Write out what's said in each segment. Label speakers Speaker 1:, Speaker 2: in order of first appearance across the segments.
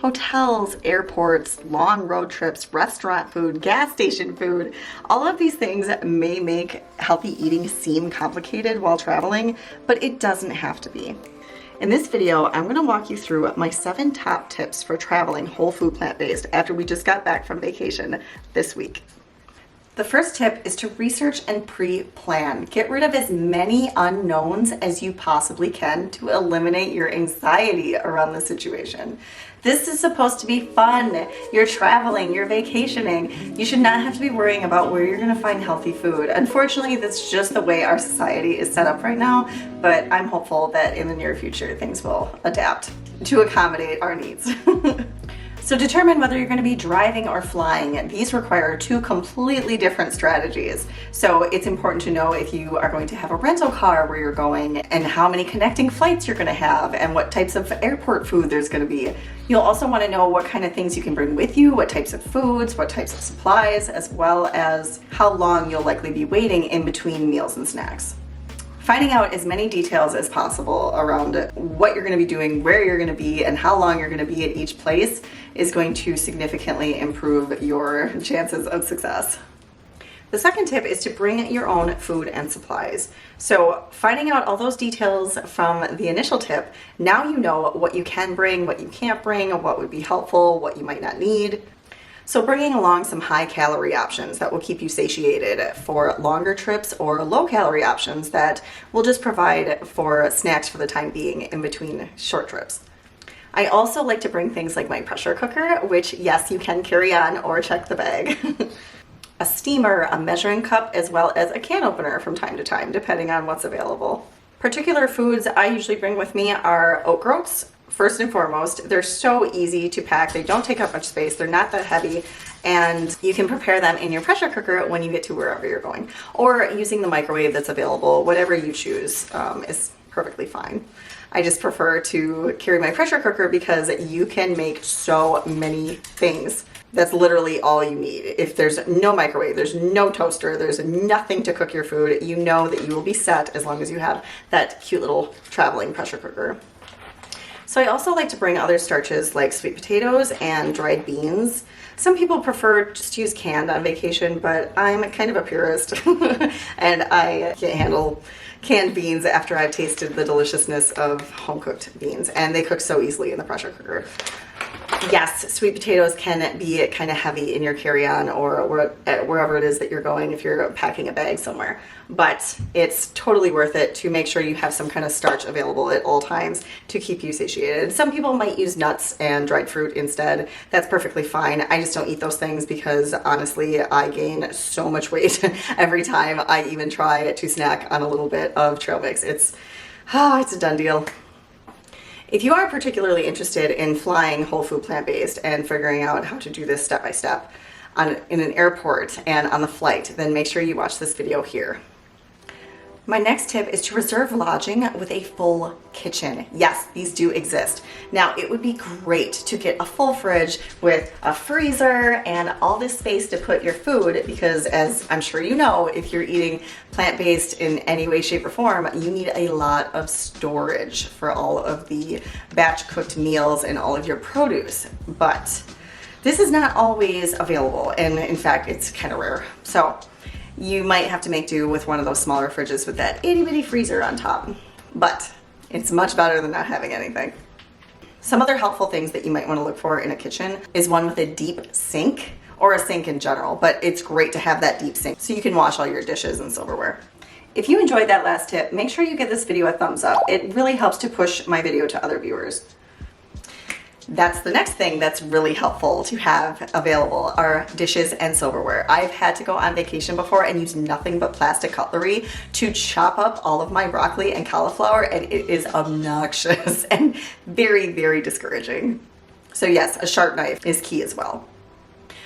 Speaker 1: hotels, airports, long road trips, restaurant food, gas station food. All of these things may make healthy eating seem complicated while traveling, but it doesn't have to be. In this video, I'm going to walk you through my 7 top tips for traveling whole food plant-based after we just got back from vacation this week. The first tip is to research and pre-plan. Get rid of as many unknowns as you possibly can to eliminate your anxiety around the situation. This is supposed to be fun. You're traveling, you're vacationing. You should not have to be worrying about where you're gonna find healthy food. Unfortunately, that's just the way our society is set up right now, but I'm hopeful that in the near future, things will adapt to accommodate our needs. So determine whether you're going to be driving or flying. These require 2 completely different strategies. So it's important to know if you are going to have a rental car where you're going and how many connecting flights you're going to have and what types of airport food there's going to be. You'll also want to know what kind of things you can bring with you, what types of foods, what types of supplies, as well as how long you'll likely be waiting in between meals and snacks. Finding out as many details as possible around what you're going to be doing, where you're going to be, and how long you're going to be at each place is going to significantly improve your chances of success. The second tip is to bring your own food and supplies. So finding out all those details from the initial tip, now you know what you can bring, what you can't bring, what would be helpful, what you might not need. So bringing along some high calorie options that will keep you satiated for longer trips or low calorie options that will just provide for snacks for the time being in between short trips. I also like to bring things like my pressure cooker, which yes, you can carry on or check the bag. A steamer, a measuring cup, as well as a can opener from time to time, depending on what's available. Particular foods I usually bring with me are oat groats. First and foremost, they're so easy to pack. They don't take up much space. They're not that heavy, and you can prepare them in your pressure cooker when you get to wherever you're going, or using the microwave that's available. Whatever you choose is perfectly fine. I just prefer to carry my pressure cooker because you can make so many things. That's literally all you need. If there's no microwave, there's no toaster, there's nothing to cook your food, you know that you will be set as long as you have that cute little traveling pressure cooker. So I also like to bring other starches like sweet potatoes and dried beans. Some people prefer just to use canned on vacation, but I'm kind of a purist and I can't handle canned beans after I've tasted the deliciousness of home-cooked beans, and they cook so easily in the pressure cooker. Yes, sweet potatoes can be kind of heavy in your carry-on or wherever it is that you're going if you're packing a bag somewhere. But it's totally worth it to make sure you have some kind of starch available at all times to keep you satiated. Some people might use nuts and dried fruit instead. That's perfectly fine. I just don't eat those things because honestly, I gain so much weight every time I even try to snack on a little bit of trail mix. It's a done deal. If you are particularly interested in flying whole food plant-based and figuring out how to do this step by step in an airport and on the flight, then make sure you watch this video here. My next tip is to reserve lodging with a full kitchen. Yes, these do exist. Now, it would be great to get a full fridge with a freezer and all this space to put your food because, as I'm sure you know, if you're eating plant-based in any way, shape, or form, you need a lot of storage for all of the batch cooked meals and all of your produce. But this is not always available, and in fact, it's kind of rare. So you might have to make do with one of those smaller fridges with that itty bitty freezer on top, but it's much better than not having anything. Some other helpful things that you might want to look for in a kitchen is one with a deep sink, or a sink in general, but it's great to have that deep sink so you can wash all your dishes and silverware. If you enjoyed that last tip, make sure you give this video a thumbs up. It really helps to push my video to other viewers. That's the next thing that's really helpful to have available are dishes and silverware. I've had to go on vacation before and use nothing but plastic cutlery to chop up all of my broccoli and cauliflower, and it is obnoxious and very, very discouraging. So yes, a sharp knife is key as well.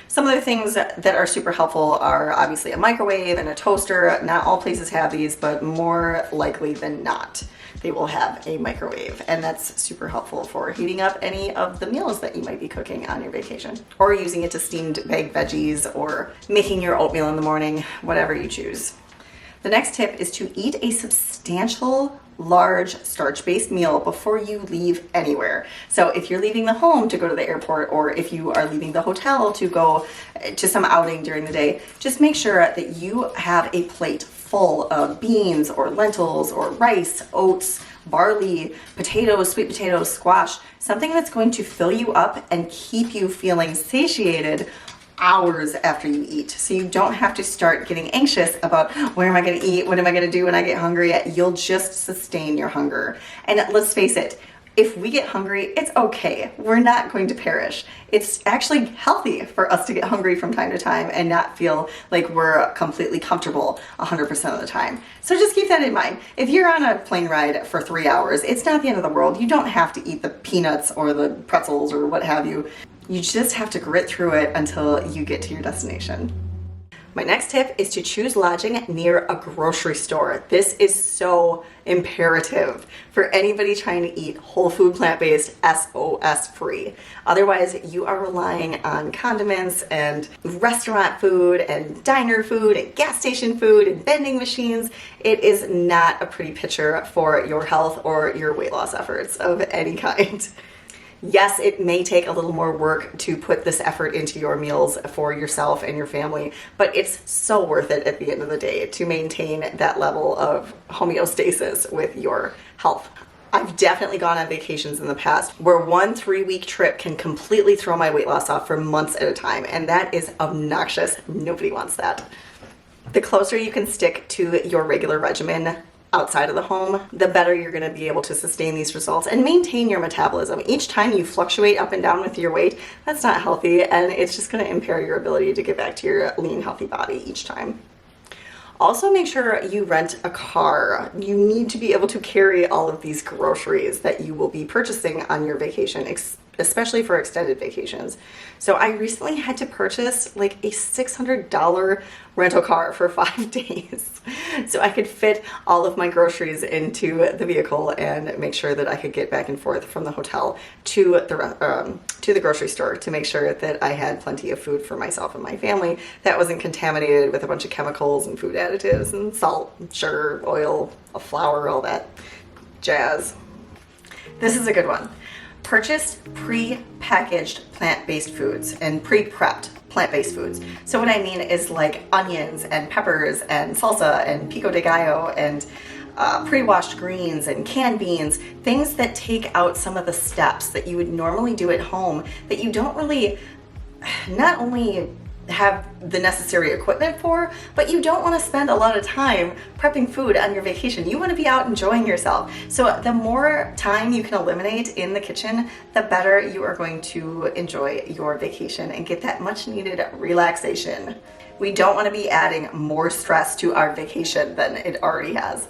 Speaker 1: Some other things that are super helpful are obviously a microwave and a toaster. Not all places have these, but more likely than not, they will have a microwave, and that's super helpful for heating up any of the meals that you might be cooking on your vacation, or using it to steam baked veggies, or making your oatmeal in the morning, whatever you choose. The next tip is to eat a substantial large starch-based meal before you leave anywhere. So if you're leaving the home to go to the airport, or if you are leaving the hotel to go to some outing during the day, just make sure that you have a plate full of beans or lentils or rice, oats, barley, potatoes, sweet potatoes, squash, something that's going to fill you up and keep you feeling satiated hours after you eat. So you don't have to start getting anxious about where am I going to eat, what am I going to do when I get hungry. You'll just sustain your hunger. And let's face it, if we get hungry, it's okay. We're not going to perish. It's actually healthy for us to get hungry from time to time and not feel like we're completely comfortable 100% of the time. So just keep that in mind. If you're on a plane ride for 3 hours, it's not the end of the world. You don't have to eat the peanuts or the pretzels or what have you. You just have to grit through it until you get to your destination. My next tip is to choose lodging near a grocery store. This is so imperative for anybody trying to eat whole food, plant-based, SOS-free. Otherwise, you are relying on condiments and restaurant food and diner food and gas station food and vending machines. It is not a pretty picture for your health or your weight loss efforts of any kind. Yes, it may take a little more work to put this effort into your meals for yourself and your family, but it's so worth it at the end of the day to maintain that level of homeostasis with your health. I've definitely gone on vacations in the past where 1 3-week trip can completely throw my weight loss off for months at a time, and that is obnoxious. Nobody wants that. The closer you can stick to your regular regimen outside of the home, the better you're going to be able to sustain these results and maintain your metabolism. Each time you fluctuate up and down with your weight, that's not healthy, and it's just going to impair your ability to get back to your lean, healthy body each time. Also, make sure you rent a car. You need to be able to carry all of these groceries that you will be purchasing on your vacation, especially for extended vacations. So I recently had to purchase like a $600 rental car for 5 days so I could fit all of my groceries into the vehicle and make sure that I could get back and forth from the hotel to the grocery store to make sure that I had plenty of food for myself and my family that wasn't contaminated with a bunch of chemicals and food additives and salt, sugar, oil, flour, all that jazz. This is a good one. Purchase pre-packaged plant-based foods and pre-prepped plant-based foods. So what I mean is like onions and peppers and salsa and pico de gallo and pre-washed greens and canned beans, things that take out some of the steps that you would normally do at home that you don't really not only have the necessary equipment for, but you don't want to spend a lot of time prepping food on your vacation. You want to be out enjoying yourself. So the more time you can eliminate in the kitchen, the better you are going to enjoy your vacation and get that much needed relaxation. We don't want to be adding more stress to our vacation than it already has.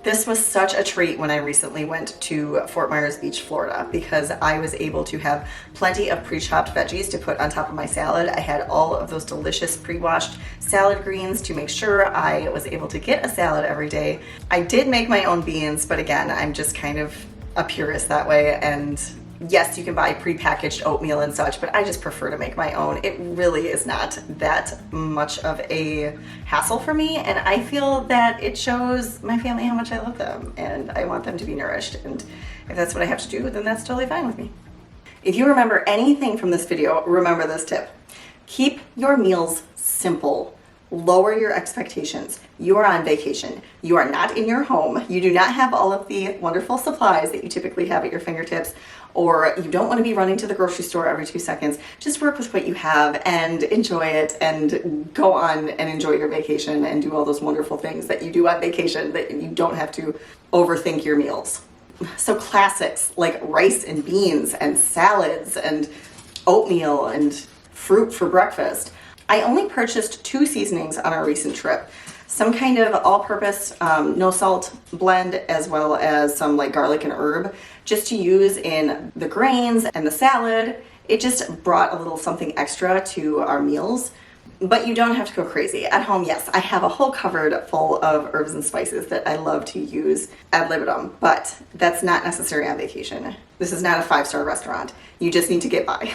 Speaker 1: This was such a treat when I recently went to Fort Meyers Beach, Florida, because I was able to have plenty of pre-chopped veggies to put on top of my salad. I had all of those delicious pre-washed salad greens to make sure I was able to get a salad every day. I did make my own beans, but again, I'm just kind of a purist that way, and yes, you can buy pre-packaged oatmeal and such, but I just prefer to make my own. It really is not that much of a hassle for me, and I feel that it shows my family how much I love them, and I want them to be nourished, and if that's what I have to do, then that's totally fine with me. If you remember anything from this video, remember this tip. Keep your meals simple. Lower your expectations. You are on vacation. You are not in your home. You do not have all of the wonderful supplies that you typically have at your fingertips, or you don't want to be running to the grocery store every 2 seconds. Just work with what you have and enjoy it and go on and enjoy your vacation and do all those wonderful things that you do on vacation that you don't have to overthink your meals. So classics like rice and beans and salads and oatmeal and fruit for breakfast. I only purchased 2 seasonings on our recent trip. Some kind of all-purpose, no salt blend, as well as some like garlic and herb, just to use in the grains and the salad. It just brought a little something extra to our meals. But you don't have to go crazy. At home, yes, I have a whole cupboard full of herbs and spices that I love to use ad libitum, but that's not necessary on vacation. This is not a 5-star restaurant. You just need to get by.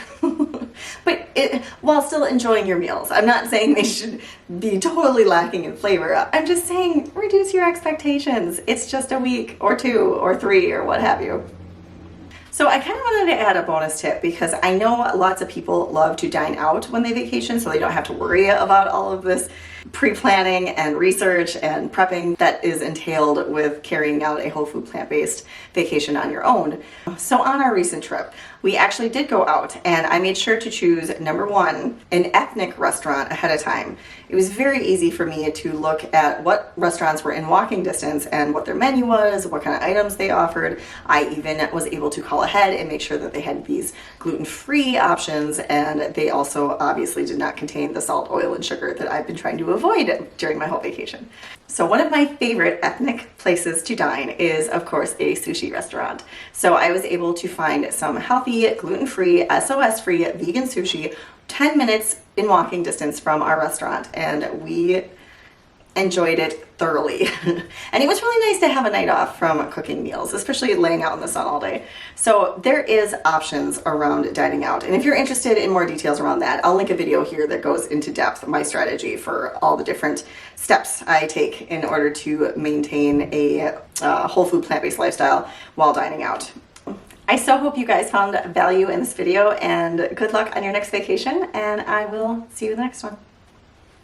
Speaker 1: while still enjoying your meals. I'm not saying they should be totally lacking in flavor. I'm just saying reduce your expectations. It's just a week or 2 or 3 or what have you. So I kind of wanted to add a bonus tip because I know lots of people love to dine out when they vacation, so they don't have to worry about all of this pre-planning and research and prepping that is entailed with carrying out a whole food plant-based vacation on your own. So on our recent trip, we actually did go out and I made sure to choose, number one, an ethnic restaurant ahead of time. It was very easy for me to look at what restaurants were in walking distance and what their menu was, what kind of items they offered. I even was able to call ahead and make sure that they had these gluten-free options, and they also obviously did not contain the salt, oil, and sugar that I've been trying to avoid during my whole vacation. So one of my favorite ethnic places to dine is, of course, a sushi restaurant. So I was able to find some healthy, gluten-free, SOS-free vegan sushi 10 minutes in walking distance from our restaurant, and we enjoyed it thoroughly. And it was really nice to have a night off from cooking meals, especially laying out in the sun all day. So there is options around dining out. And if you're interested in more details around that, I'll link a video here that goes into depth my strategy for all the different steps I take in order to maintain a whole food plant-based lifestyle while dining out. I so hope you guys found value in this video, and good luck on your next vacation, and I will see you in the next one.